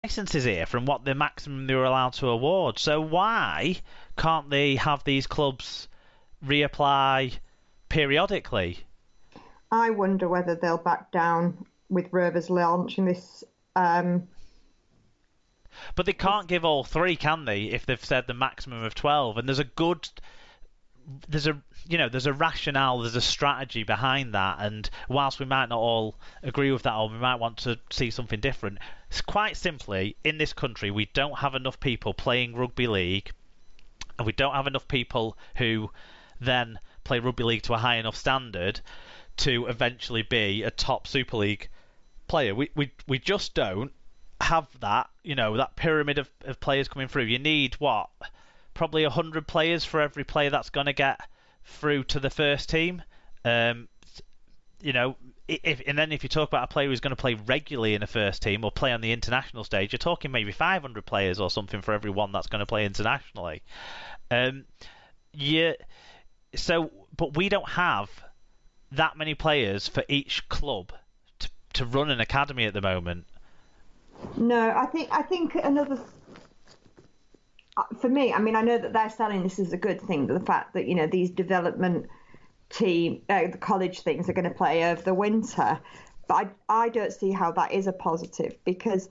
licenses here from what the maximum they were allowed to award. So why can't they have these clubs reapply periodically? I wonder whether they'll back down with Rovers launching this. But they can't give all three, can they? If they've said the maximum of 12, and there's a rationale, there's a strategy behind that, and whilst we might not all agree with that, or we might want to see something different, it's quite simply, in this country, we don't have enough people playing rugby league, and we don't have enough people who then play rugby league to a high enough standard to eventually be a top Super League player. We just don't have that, that pyramid of players coming through. You need what? Probably 100 players for every player that's going to get through to the first team. And then if you talk about a player who's going to play regularly in the first team or play on the international stage, you're talking maybe 500 players or something for every one that's going to play internationally. But we don't have that many players for each club to run an academy at the moment. No, I think another. For me, I mean, I know that they're selling this as a good thing, but the fact that these development team, the college things are going to play over the winter, but I don't see how that is a positive, because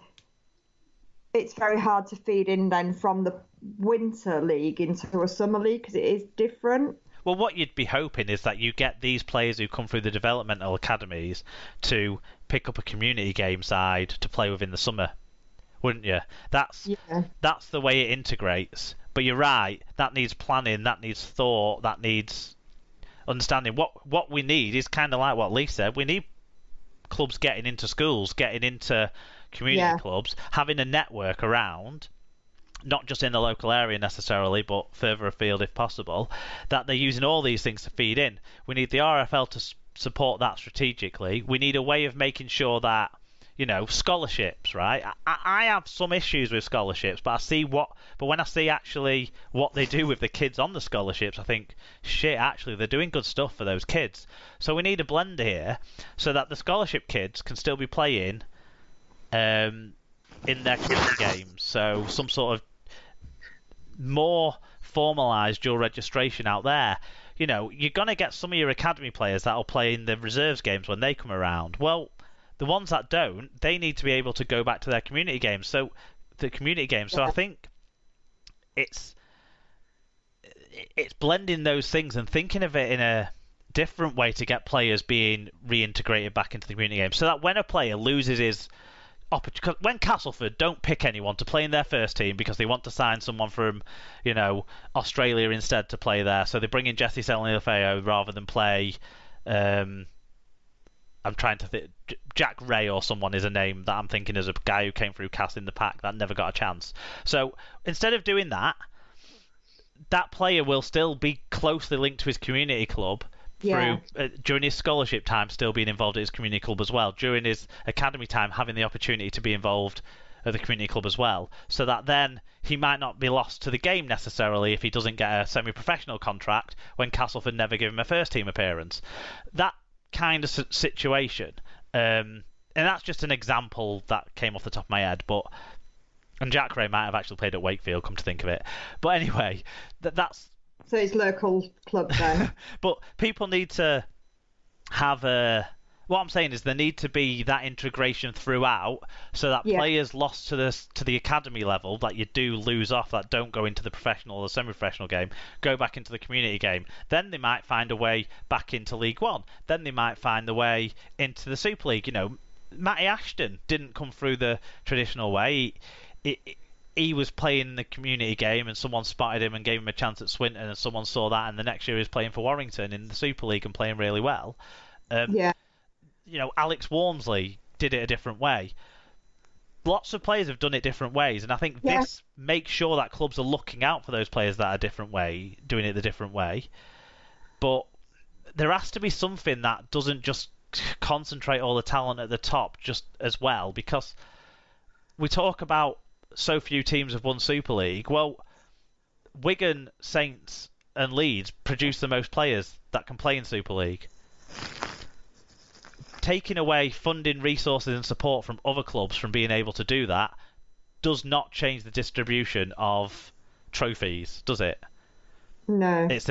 it's very hard to feed in then from the winter league into a summer league, because it is different. Well, what you'd be hoping is that you get these players who come through the developmental academies to pick up a community game side to play with in the summer, wouldn't you? That's the way it integrates. But you're right, that needs planning, that needs thought, that needs understanding. What we need is kind of like what Lee said. We need clubs getting into schools, getting into community clubs, having a network around, not just in the local area necessarily, but further afield if possible, that they're using all these things to feed in. We need the RFL to support that strategically. We need a way of making sure that, scholarships, right? I have some issues with scholarships, but when I see actually what they do with the kids on the scholarships, I think, shit, actually, they're doing good stuff for those kids. So we need a blend here so that the scholarship kids can still be playing in their community games. So some sort of more formalised dual registration out there. You're going to get some of your academy players that'll play in the reserves games when they come around. Well, the ones that don't, they need to be able to go back to their community games. So I think it's blending those things and thinking of it in a different way to get players being reintegrated back into the community game, so that when a player loses his opportunity, when Castleford don't pick anyone to play in their first team because they want to sign someone from, Australia instead to play there, so they bring in Jesse Selny-Lefeo rather than play. I'm trying to think. Jack Ray or someone is a name that I'm thinking as a guy who came through Cass in the pack that never got a chance. So instead of doing that, that player will still be closely linked to his community club through during his scholarship time, still being involved at his community club as well. During his academy time, having the opportunity to be involved at the community club as well, so that then he might not be lost to the game necessarily if he doesn't get a semi-professional contract when Castleford never give him a first team appearance. That kind of situation, and that's just an example that came off the top of my head, and Jack Ray might have actually played at Wakefield, come to think of it. But anyway, that's... So it's local club then. But people need to have what I'm saying is there need to be that integration throughout, so that players lost to the academy level that you do lose off, that don't go into the professional or semi-professional game, go back into the community game. Then they might find a way back into League One. Then they might find the way into the Super League. Matty Ashton didn't come through the traditional way. He was playing the community game and someone spotted him and gave him a chance at Swinton, and someone saw that, and the next year he was playing for Warrington in the Super League and playing really well. Alex Walmsley did it a different way. Lots of players have done it different ways, and I think this makes sure that clubs are looking out for those players that are doing it the different way. But there has to be something that doesn't just concentrate all the talent at the top just as well, because we talk about so few teams have won Super League. Well, Wigan, Saints and Leeds produce the most players that can play in Super League. Taking away funding, resources and support from other clubs from being able to do that does not change the distribution of trophies, does it? No. It's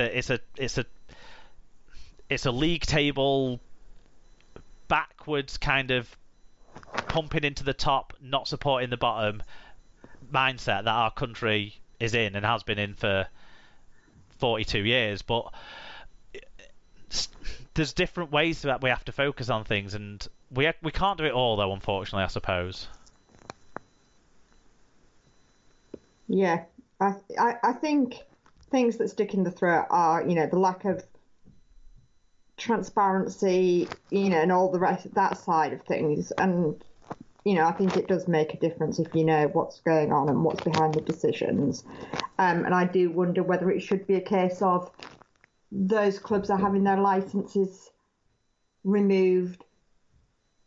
a league table backwards kind of pumping into the top, not supporting the bottom mindset that our country is in and has been in for 42 years. But there's different ways that we have to focus on things, and we can't do it all, though, unfortunately, I suppose. Yeah, I think things that stick in the throat are, the lack of transparency, and all the rest of that side of things. And, I think it does make a difference if you know what's going on and what's behind the decisions. And I do wonder whether it should be a case of those clubs are having their licenses removed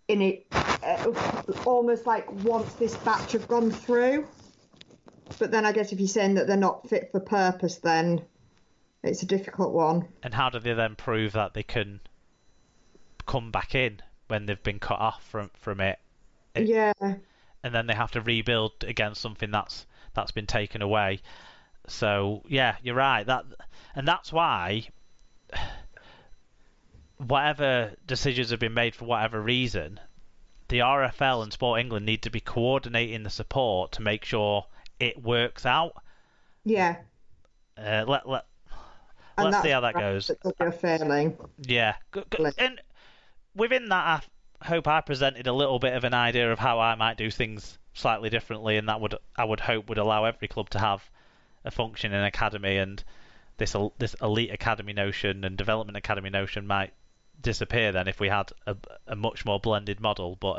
in it almost like once this batch have gone through. But then I guess if you're saying that they're not fit for purpose, then it's a difficult one. And how do they then prove that they can come back in when they've been cut off from it? Yeah. And then they have to rebuild against something that's been taken away. So yeah, you're right. That's why whatever decisions have been made for whatever reason, the RFL and Sport England need to be coordinating the support to make sure it works out. Yeah. Let's see how that goes. You're failing. Yeah. And within that, I hope I presented a little bit of an idea of how I might do things slightly differently, and that I would hope would allow every club to have a functioning academy, and this elite academy notion and development academy notion might disappear then if we had a much more blended model. But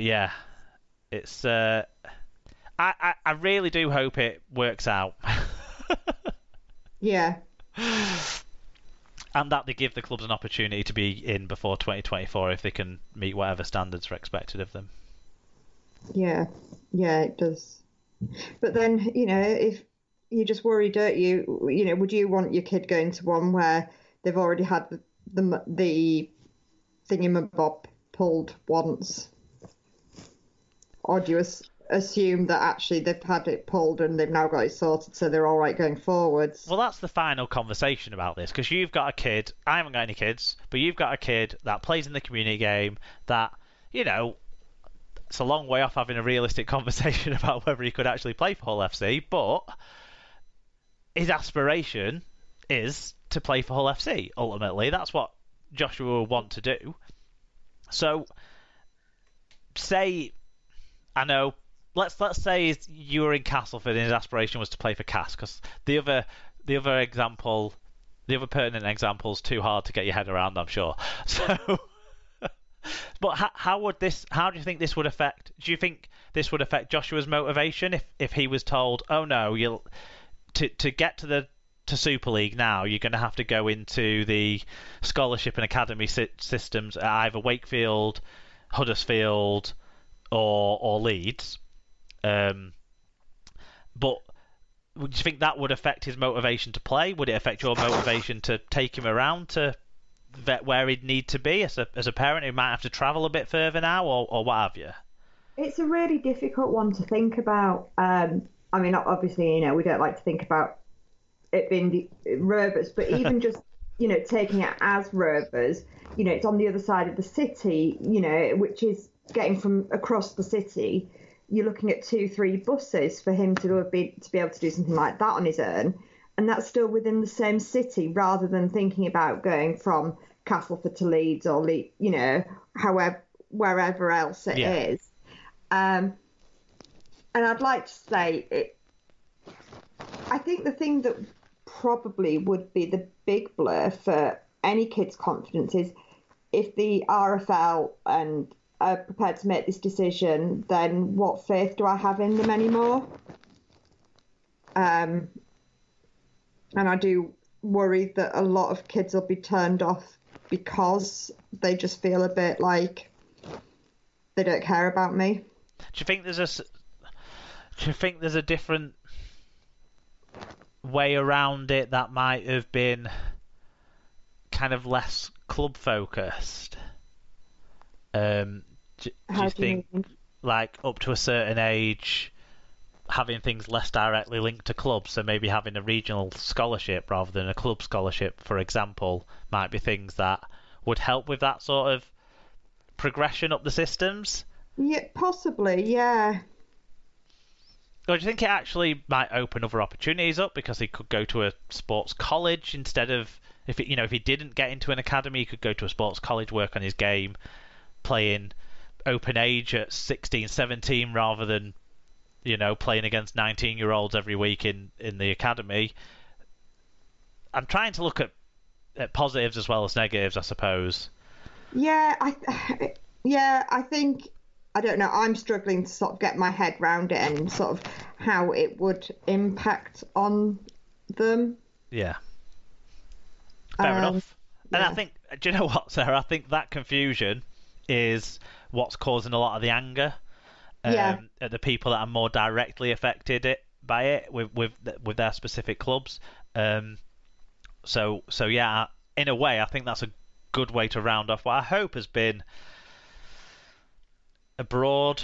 yeah, it's I really do hope it works out. Yeah. And that they give the clubs an opportunity to be in before 2024 if they can meet whatever standards are expected of them. Yeah, it does. But then, if you just worry, don't you? Would you want your kid going to one where they've already had the thingamabob pulled once? Or do you assume that actually they've had it pulled and they've now got it sorted, so they're all right going forwards? Well, that's the final conversation about this, because you've got a kid. I haven't got any kids, but you've got a kid that plays in the community game that, it's a long way off having a realistic conversation about whether he could actually play for Hull FC, but his aspiration is to play for Hull FC, ultimately. That's what Joshua will want to do. So, let's say you were in Castleford and his aspiration was to play for Cass, because the other pertinent example is too hard to get your head around, I'm sure. So, but how do you think this would affect? Do you think this would affect Joshua's motivation if he was told, oh no, to get to Super League now, you're going to have to go into the scholarship and academy systems at either Wakefield, Huddersfield, or Leeds. But do you think that would affect his motivation to play? Would it affect your motivation to take him around to where he'd need to be as a parent who might have to travel a bit further now, or what have you? It's a really difficult one to think about. Obviously, we don't like to think about it being the Rovers, but even just, taking it as Rovers, it's on the other side of the city, which is getting from across the city. You're looking at 2-3 buses for him to be able to do something like that on his own, and that's still within the same city, rather than thinking about going from Castleford to Leeds or wherever else it is. And I'd like to say I think the thing that probably would be the big blur for any kid's confidence is if the RFL and are prepared to make this decision, then what faith do I have in them anymore? And I do worry that a lot of kids will be turned off because they just feel a bit like they don't care about me. Do you think there's a different way around it that might have been kind of less club focused? Do you think? like up to a certain age, having things less directly linked to clubs, so maybe having a regional scholarship rather than a club scholarship, for example, might be things that would help with that sort of progression up the systems? Yeah, possibly, yeah. Or do you think it actually might open other opportunities up because he could go to a sports college instead of if he didn't get into an academy, he could go to a sports college, work on his game, playing open age at 16, 17 rather than playing against 19-year-olds every week in the academy. I'm trying to look at positives as well as negatives, I suppose. Yeah, I think I don't know. I'm struggling to sort of get my head round it and sort of how it would impact on them. Yeah. Fair enough. Yeah. And I think, do you know what, Sarah? I think that confusion is what's causing a lot of the anger at the people that are more directly affected by it with their specific clubs. So yeah, in a way, I think that's a good way to round off what I hope has been a broad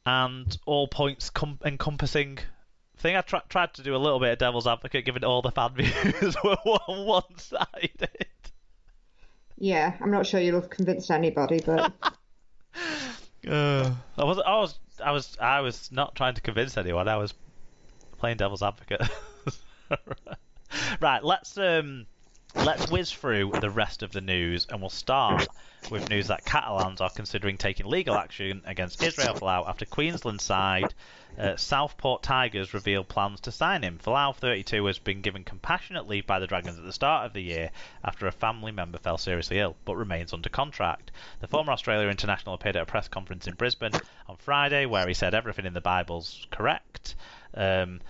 and all points encompassing thing. I tried to do a little bit of devil's advocate, given all the fan views were one-sided. Yeah, I'm not sure you'll have convinced anybody, but I was not trying to convince anyone. I was playing devil's advocate. Right, let's whiz through the rest of the news, and we'll start with news that Catalans are considering taking legal action against Israel Folau after Queensland side Southport Tigers revealed plans to sign him. Folau, 32, has been given compassionate leave by the Dragons at the start of the year after a family member fell seriously ill, but remains under contract. The former Australia international appeared at a press conference in Brisbane on Friday where he said everything in the Bible's correct, and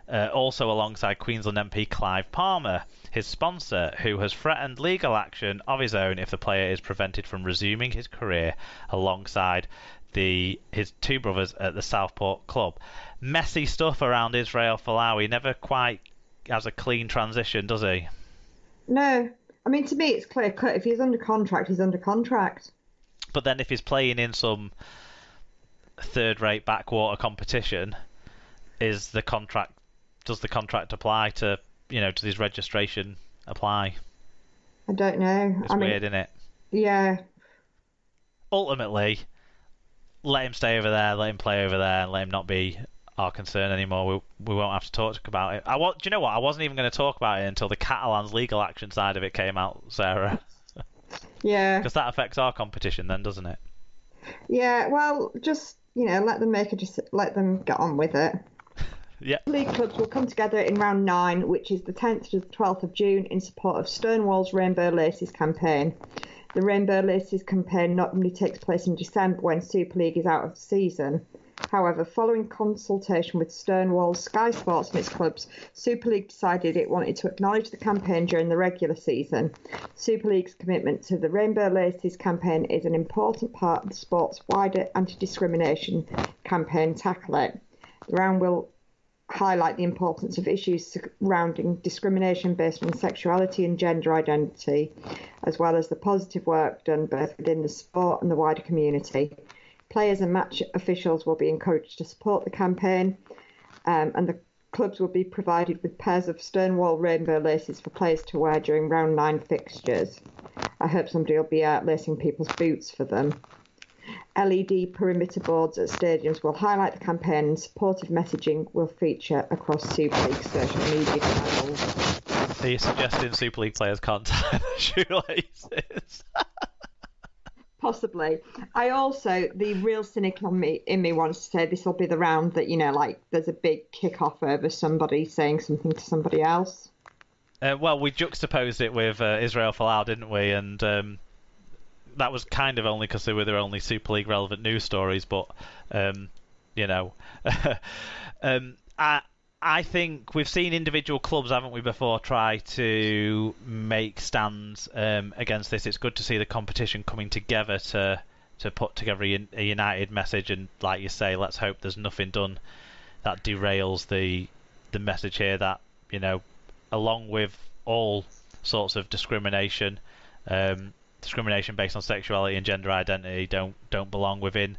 also alongside Queensland MP Clive Palmer, his sponsor, who has threatened legal action of his own if the player is prevented from resuming his career alongside his two brothers at the Southport club. Messy stuff around Israel Folau. He never quite has a clean transition, does he? No. I mean, to me, it's clear cut. If he's under contract, he's under contract. But then if he's playing in some third-rate backwater competition, does the contract apply to, does his registration apply? I don't know. It's weird, isn't it? Yeah. Ultimately, let him stay over there, let him play over there, and let him not be our concern anymore. We won't have to talk about it. Do you know what? I wasn't even going to talk about it until the Catalans legal action side of it came out, Sarah. Yeah. Because that affects our competition then, doesn't it? Yeah, well, just, let them get on with it. Yeah. League clubs will come together in round 9, which is the 10th to the 12th of June, in support of Stonewall's Rainbow Laces campaign. The Rainbow Laces campaign normally takes place in December when Super League is out of the season. However, following consultation with Stonewall, Sky Sports and its clubs, Super League decided it wanted to acknowledge the campaign during the regular season. Super League's commitment to the Rainbow Laces campaign is an important part of the sport's wider anti-discrimination campaign, Tackle It. The round will highlight the importance of issues surrounding discrimination based on sexuality and gender identity, as well as the positive work done both within the sport and the wider community. Players and match officials will be encouraged to support the campaign, and the clubs will be provided with pairs of Stonewall Rainbow Laces for players to wear during round 9 fixtures. I hope somebody will be lacing people's boots for them. LED perimeter boards at stadiums will highlight the campaign, and supportive messaging will feature across Super League social media channels. Are you suggesting Super League players can't tie their shoelaces? Possibly. I also, the real cynic in me wants to say this will be the round that, there's a big kick-off over somebody saying something to somebody else. Well, we juxtaposed it with Israel Folau, didn't we? And that was kind of only because they were their only Super League relevant news stories, but I think we've seen individual clubs, haven't we, before try to make stands against this. It's good to see the competition coming together to put together a united message, and like you say, let's hope there's nothing done that derails the message here that, along with all sorts of discrimination based on sexuality and gender identity don't belong within